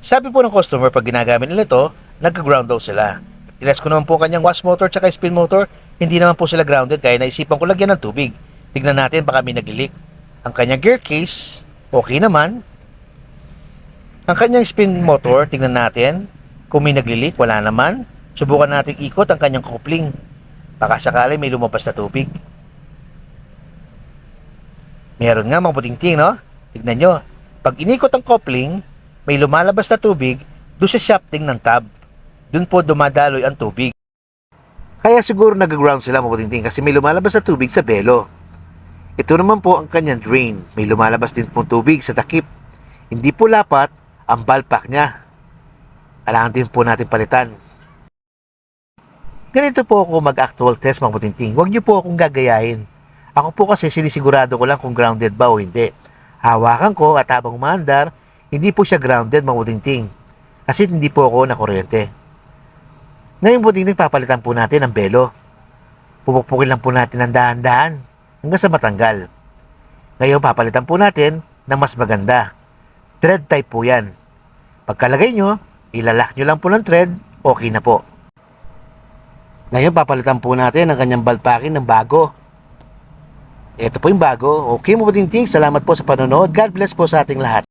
Sabi po ng customer pag ginagamit nila ito, nag-ground daw sila. Tinest ko naman po kanyang wash motor tsaka spin motor, hindi naman po sila grounded kaya naisipan ko lagyan ng tubig. Tignan natin baka may nag-leak. Ang kanyang gear case, okay naman. Ang kanyang spin motor, tignan natin. Kung may nag-leak, wala naman. Subukan natin ikot ang kanyang coupling. Baka sakali may lumabas na tubig. Meron nga mga puting-ting, no? Tignan nyo. Pag inikot ang coupling, may lumalabas na tubig doon sa shafting ng tab. Doon po dumadaloy ang tubig. Kaya siguro nag-ground sila mga puting-ting kasi may lumalabas na tubig sa belo. Ito naman po ang kanyang drain. May lumalabas din po tubig sa takip. Hindi po lapat ang valve pack niya. Kailangan din po natin palitan. Ganito po ako mag-actual test mga puting-ting. Huwag niyo po akong gagayahin. Ako po kasi sinisigurado ko lang kung grounded ba o hindi. Hawakan ko at habang umaandar, hindi po siya grounded mga puting-ting. Kasi hindi po ako nakuryente. Ngayon puting-ting papalitan po natin ang belo. Pupukpukin lang po natin ang dahan-dahan hanggang sa matanggal. Ngayon papalitan po natin ng mas maganda. Thread type po yan. Pagkalagay nyo, ilalak nyo lang po ng thread, okay na po. Ngayon papalitan po natin ang kanyang valve packing ng bago. Ito po yung bago. Okay mga puting-ting, salamat po sa panonood. God bless po sa ating lahat.